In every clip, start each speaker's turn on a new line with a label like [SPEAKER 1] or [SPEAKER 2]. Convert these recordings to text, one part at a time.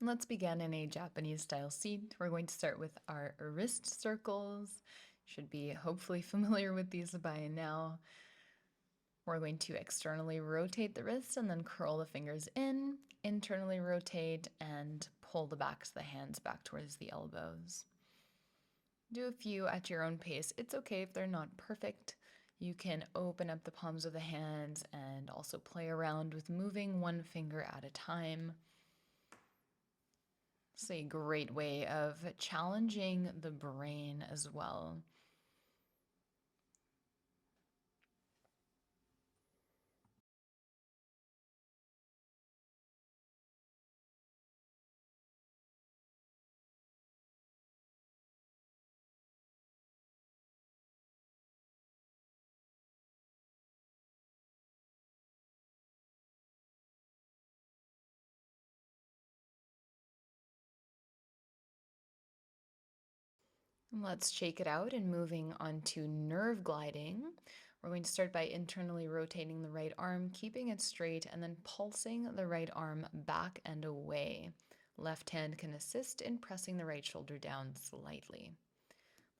[SPEAKER 1] Let's begin in a Japanese style seat. We're going to start with our wrist circles. Should be hopefully familiar with these by now. We're going to externally rotate the wrists and then curl the fingers in, internally rotate, and pull the backs of the hands back towards the elbows. Do a few at your own pace. It's okay if they're not perfect. You can open up the palms of the hands and also play around with moving one finger at a time. It's a great way of challenging the brain as well. Let's shake it out and moving on to nerve gliding. We're going to start by internally rotating the right arm, keeping it straight, and then pulsing the right arm back and away. Left hand can assist in pressing the right shoulder down slightly.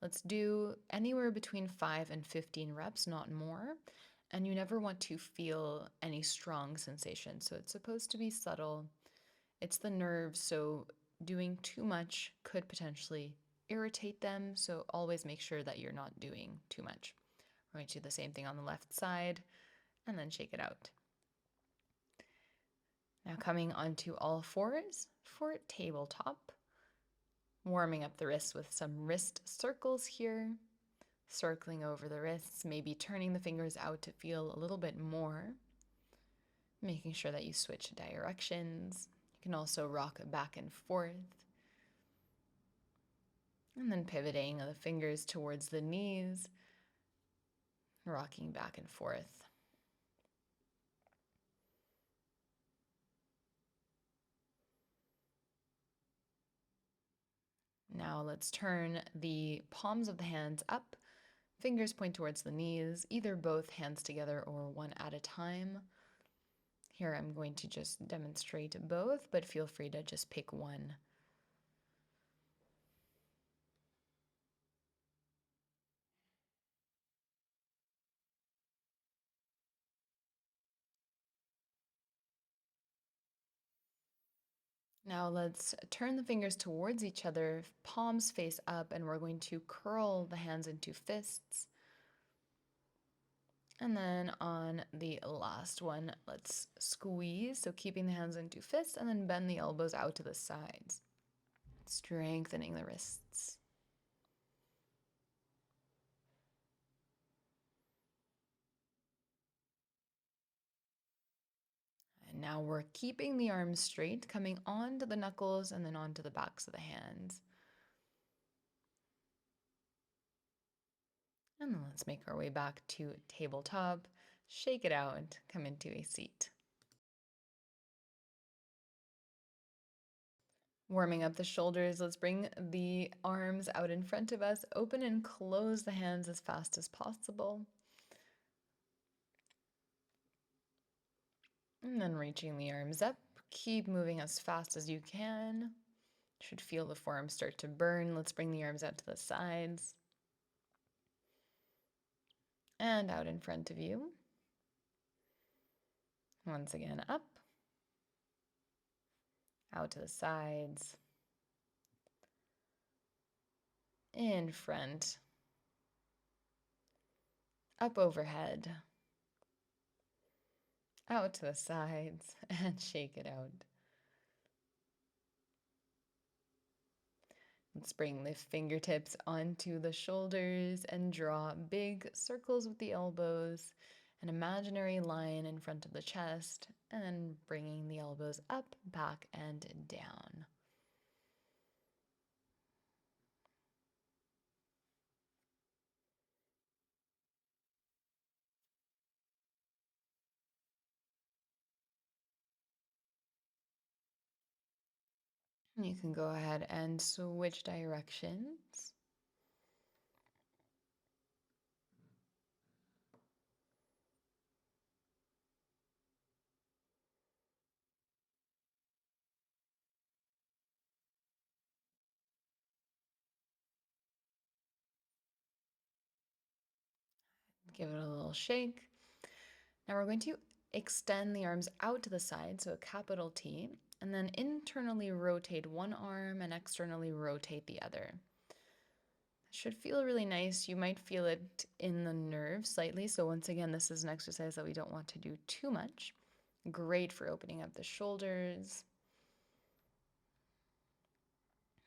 [SPEAKER 1] Let's do anywhere between 5 and 15 reps, not more. And you never want to feel any strong sensation. So it's supposed to be subtle. It's the nerves, so doing too much could potentially irritate them. So always make sure that you're not doing too much. We're going to do the same thing on the left side and then shake it out. Now coming onto all fours for tabletop. Warming up the wrists with some wrist circles here. Circling over the wrists, maybe turning the fingers out to feel a little bit more. Making sure that you switch directions. You can also rock back and forth. And then pivoting the fingers towards the knees, rocking back and forth. Now let's turn the palms of the hands up, fingers point towards the knees, either both hands together or one at a time. Here I'm going to just demonstrate both, but feel free to just pick one. Now let's turn the fingers towards each other, palms face up, and we're going to curl the hands into fists. And then on the last one, let's squeeze, so keeping the hands into fists, and then bend the elbows out to the sides, strengthening the wrists. And now we're keeping the arms straight, coming onto the knuckles and then onto the backs of the hands. And then let's make our way back to tabletop, shake it out, come into a seat. Warming up the shoulders, let's bring the arms out in front of us, open and close the hands as fast as possible. And then reaching the arms up, keep moving as fast as you can. Should feel the forearms start to burn. Let's bring the arms out to the sides and out in front of you. Once again, up, out to the sides, in front, up overhead, out to the sides, and shake it out. Let's bring the fingertips onto the shoulders and draw big circles with the elbows, an imaginary line in front of the chest, and then bringing the elbows up, back, and down. You can go ahead and switch directions. Give it a little shake. Now we're going to extend the arms out to the side, so a capital T, and then internally rotate one arm and externally rotate the other. It should feel really nice. You might feel it in the nerves slightly. So once again, this is an exercise that we don't want to do too much. Great for opening up the shoulders.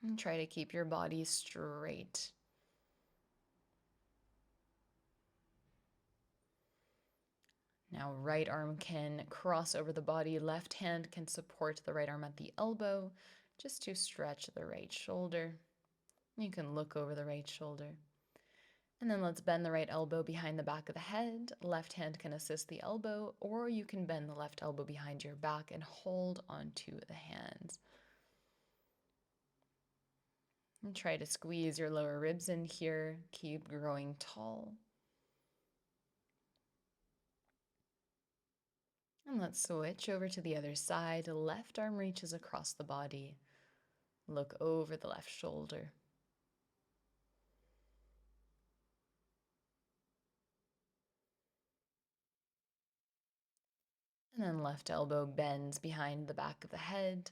[SPEAKER 1] And try to keep your body straight. Now, right arm can cross over the body. Left hand can support the right arm at the elbow, just to stretch the right shoulder. You can look over the right shoulder. And then let's bend the right elbow behind the back of the head. Left hand can assist the elbow, or you can bend the left elbow behind your back and hold onto the hands. And try to squeeze your lower ribs in here. Keep growing tall. And let's switch over to the other side. Left arm reaches across the body. Look over the left shoulder. And then left elbow bends behind the back of the head.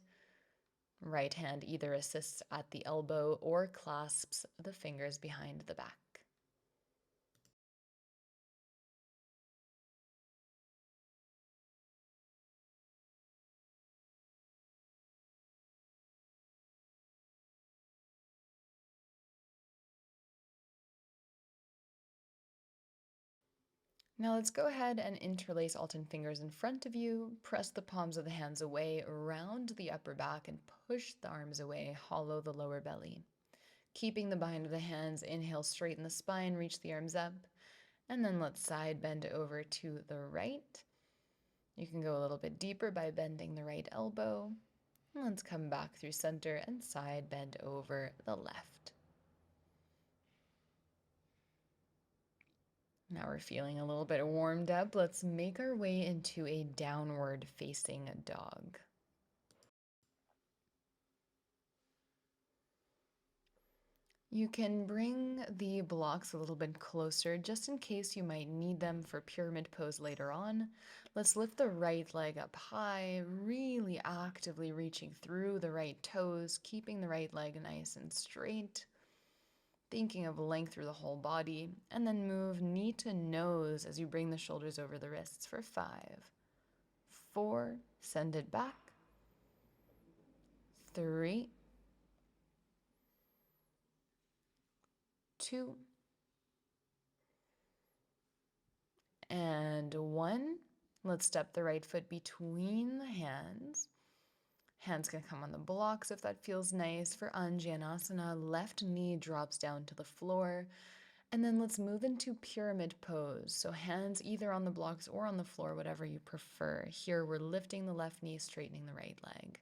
[SPEAKER 1] Right hand either assists at the elbow or clasps the fingers behind the back. Now let's go ahead and interlace Alton fingers in front of you. Press the palms of the hands away, round the upper back, and push the arms away, hollow the lower belly. Keeping the bind of the hands, inhale, straighten the spine, reach the arms up, and then let's side bend over to the right. You can go a little bit deeper by bending the right elbow. And let's come back through center and side bend over the left. Now we're feeling a little bit warmed up. Let's make our way into a downward facing dog. You can bring the blocks a little bit closer just in case you might need them for pyramid pose later on. Let's lift the right leg up high, really actively reaching through the right toes, keeping the right leg nice and straight. Thinking of length through the whole body, and then move knee to nose as you bring the shoulders over the wrists for 5, 4, send it back, 3, 2, and 1. Let's step the right foot between the hands. Hands can come on the blocks if that feels nice. For Anjaneyasana, left knee drops down to the floor. And then let's move into pyramid pose. So hands either on the blocks or on the floor, whatever you prefer. Here we're lifting the left knee, straightening the right leg.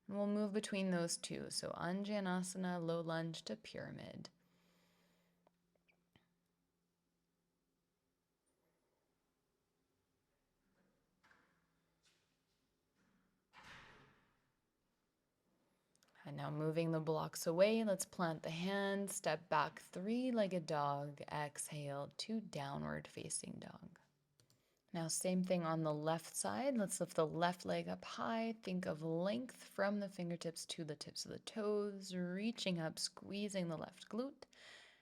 [SPEAKER 1] And we'll move between those two. So Anjaneyasana, low lunge to pyramid. And now moving the blocks away, let's plant the hands, step back, three-legged dog, exhale to downward facing dog. Now same thing on the left side. Let's lift the left leg up high. Think of length from the fingertips to the tips of the toes, reaching up, squeezing the left glute,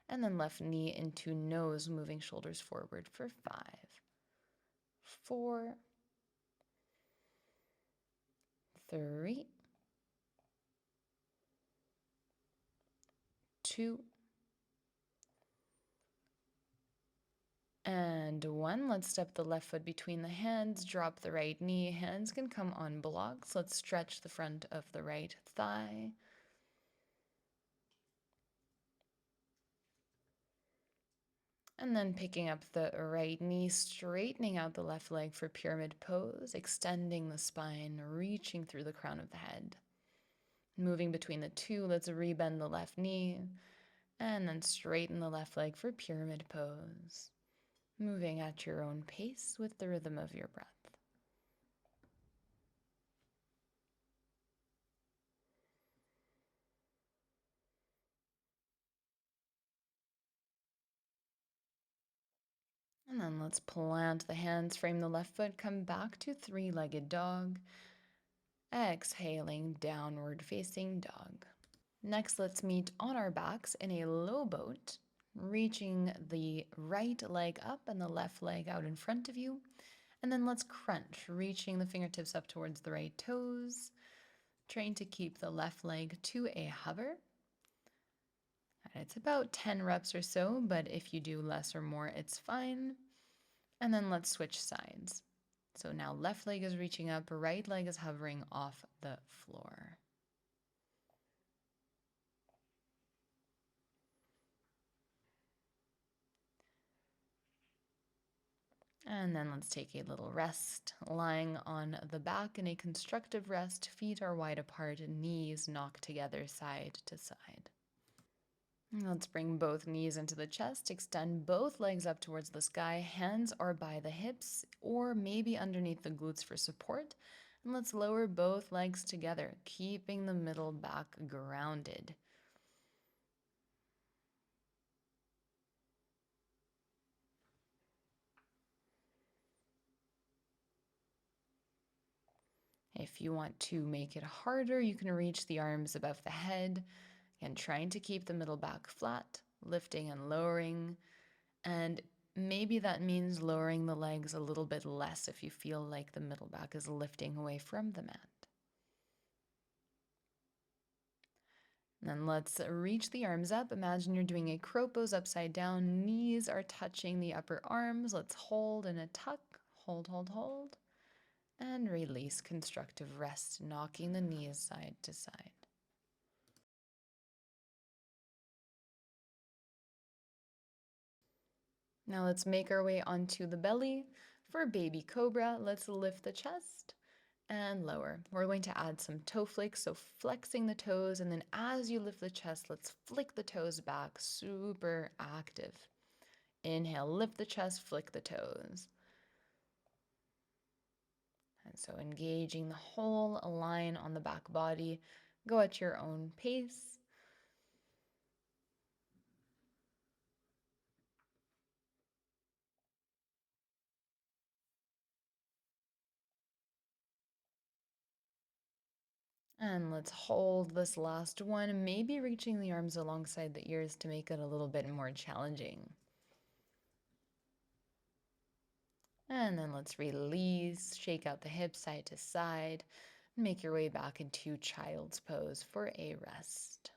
[SPEAKER 1] and then left knee into nose, moving shoulders forward for 5, 4, 3, 2, and 1. Let's step the left foot between the hands, drop the right knee. Hands can come on blocks. Let's stretch the front of the right thigh. And then picking up the right knee, straightening out the left leg for pyramid pose, extending the spine, reaching through the crown of the head. Moving between the two, let's rebend the left knee, and then straighten the left leg for pyramid pose. Moving at your own pace with the rhythm of your breath. And then let's plant the hands, frame the left foot, come back to three-legged dog. Exhaling, downward facing dog. Next, let's meet on our backs in a low boat, reaching the right leg up and the left leg out in front of you. And then let's crunch, reaching the fingertips up towards the right toes, trying to keep the left leg to a hover. And it's about 10 reps or so, but if you do less or more, it's fine. And then let's switch sides. So now left leg is reaching up, right leg is hovering off the floor. And then let's take a little rest, lying on the back in a constructive rest. Feet are wide apart, knees knocked together side to side. Let's bring both knees into the chest, extend both legs up towards the sky. Hands are by the hips or maybe underneath the glutes for support. And let's lower both legs together, keeping the middle back grounded. If you want to make it harder, you can reach the arms above the head and trying to keep the middle back flat, lifting and lowering. And maybe that means lowering the legs a little bit less if you feel like the middle back is lifting away from the mat. And then let's reach the arms up. Imagine you're doing a crow pose upside down. Knees are touching the upper arms. Let's hold in a tuck. Hold, hold, hold. And release, constructive rest, knocking the knees side to side. Now let's make our way onto the belly. For baby cobra, let's lift the chest and lower. We're going to add some toe flicks, so flexing the toes, and then as you lift the chest, let's flick the toes back, super active. Inhale, lift the chest, flick the toes. And so engaging the whole line on the back body. Go at your own pace. And let's hold this last one, maybe reaching the arms alongside the ears to make it a little bit more challenging. And then let's release, shake out the hips side to side, make your way back into child's pose for a rest.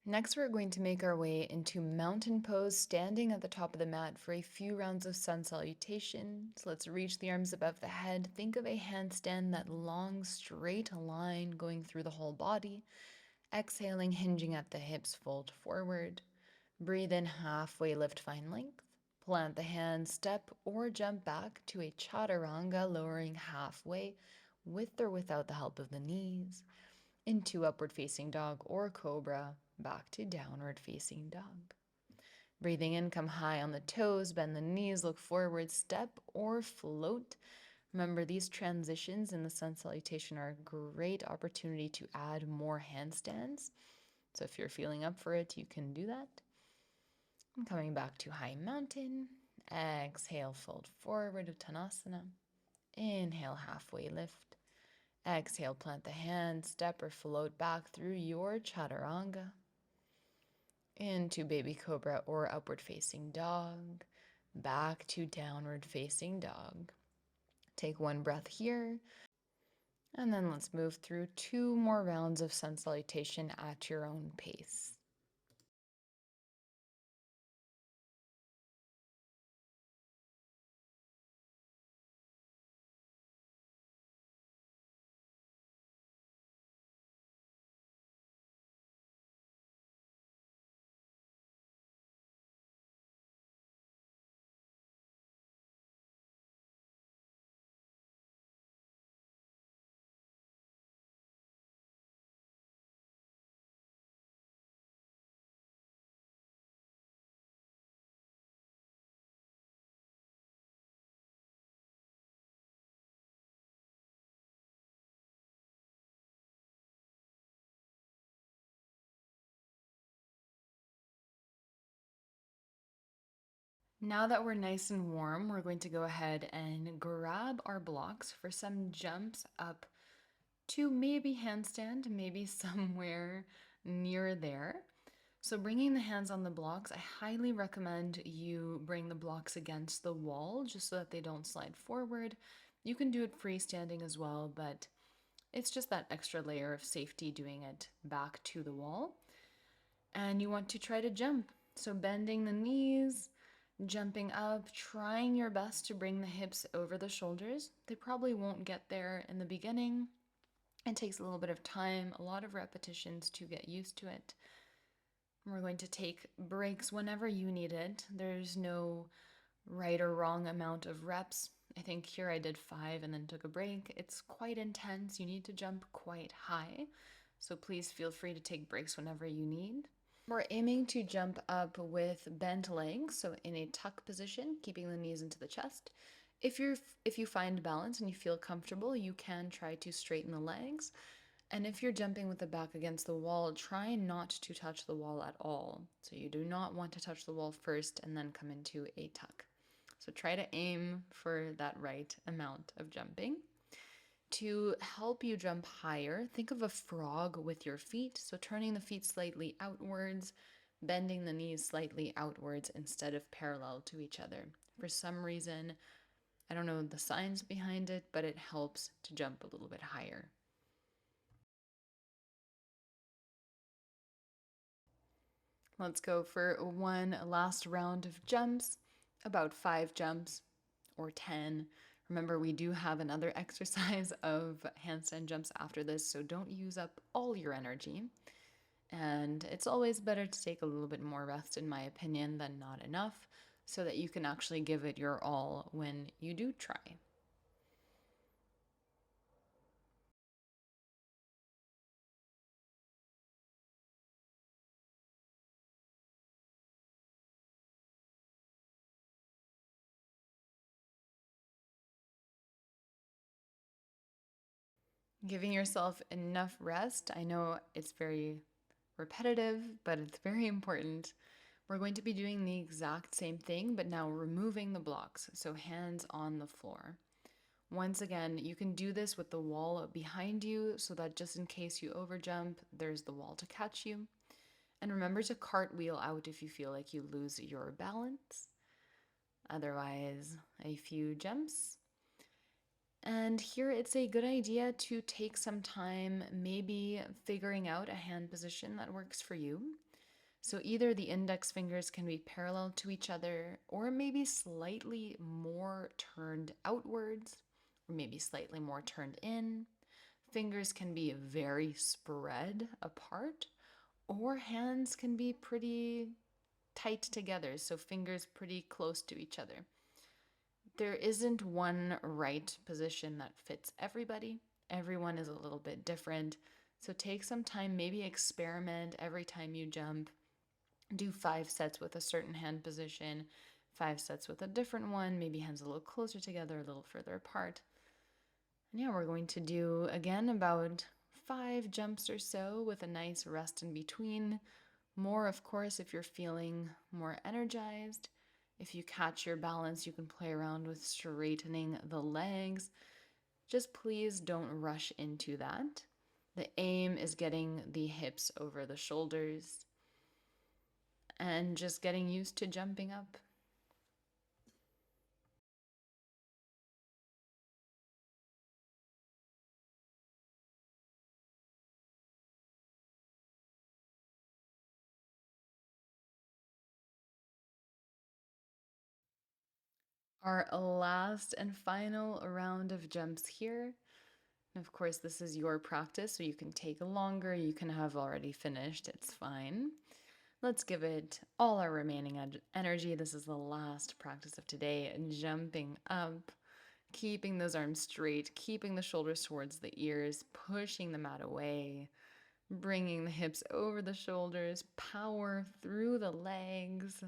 [SPEAKER 1] Next, we're going to make our way into mountain pose, standing at the top of the mat for a few rounds of sun salutation. So let's reach the arms above the head. Think of a handstand, that long, straight line going through the whole body. Exhaling, hinging at the hips, fold forward. Breathe in, halfway lift, find length. Plant the hands, step or jump back to a chaturanga, lowering halfway with or without the help of the knees. Into upward facing dog or cobra, back to downward facing dog. Breathing in, come high on the toes, bend the knees, look forward, step or float. Remember, these transitions in the sun salutation are a great opportunity to add more handstands. So if you're feeling up for it, you can do that. And coming back to high mountain, exhale, fold forward, Uttanasana. Inhale, halfway lift. Exhale, plant the hands, step or float back through your chaturanga into baby cobra or upward facing dog, back to downward facing dog. Take one breath here, and then let's move through 2 more rounds of sun salutation at your own pace. Now that we're nice and warm, we're going to go ahead and grab our blocks for some jumps up to maybe handstand, maybe somewhere near there. So bringing the hands on the blocks, I highly recommend you bring the blocks against the wall just so that they don't slide forward. You can do it freestanding as well, but it's just that extra layer of safety doing it back to the wall. And you want to try to jump. So bending the knees, jumping up, trying your best to bring the hips over the shoulders. They probably won't get there in the beginning. It takes a little bit of time, a lot of repetitions to get used to it. We're going to take breaks whenever you need it. There's no right or wrong amount of reps. I think here I did 5 and then took a break. It's quite intense. You need to jump quite high. So please feel free to take breaks whenever you need. We're aiming to jump up with bent legs, so in a tuck position, keeping the knees into the chest. If you find balance and you feel comfortable, you can try to straighten the legs. And if you're jumping with the back against the wall, try not to touch the wall at all. So you do not want to touch the wall first and then come into a tuck. So try to aim for that right amount of jumping. To help you jump higher, think of a frog with your feet. So turning the feet slightly outwards, bending the knees slightly outwards instead of parallel to each other. For some reason, I don't know the science behind it, but it helps to jump a little bit higher. Let's go for one last round of jumps, about 5 jumps or 10. Remember, we do have another exercise of handstand jumps after this, so don't use up all your energy. And it's always better to take a little bit more rest, in my opinion, than not enough, so that you can actually give it your all when you do try. Giving yourself enough rest. I know it's very repetitive, but it's very important. We're going to be doing the exact same thing, but now removing the blocks, so hands on the floor. Once again, you can do this with the wall behind you so that just in case you overjump, there's the wall to catch you. And remember to cartwheel out if you feel like you lose your balance. Otherwise, a few jumps. And here it's a good idea to take some time, maybe figuring out a hand position that works for you. So either the index fingers can be parallel to each other, or maybe slightly more turned outwards, or maybe slightly more turned in. Fingers can be very spread apart, or hands can be pretty tight together, so fingers pretty close to each other. There isn't one right position that fits everybody. Everyone is a little bit different. So take some time, maybe experiment every time you jump. Do 5 sets with a certain hand position, 5 sets with a different one, maybe hands a little closer together, a little further apart. And yeah, we're going to do again about 5 jumps or so with a nice rest in between. More, of course, if you're feeling more energized. If you catch your balance, you can play around with straightening the legs. Just please don't rush into that. The aim is getting the hips over the shoulders and just getting used to jumping up. Our last and final round of jumps here. And of course, this is your practice, so you can take longer, you can have already finished, it's fine. Let's give it all our remaining energy. This is the last practice of today. Jumping up, keeping those arms straight, keeping the shoulders towards the ears, pushing the mat away, bringing the hips over the shoulders, power through the legs,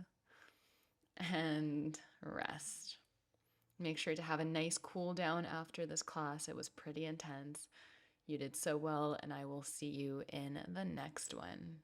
[SPEAKER 1] and rest. Make sure to have a nice cool down after this class. It was pretty intense. You did so well, and I will see you in the next one.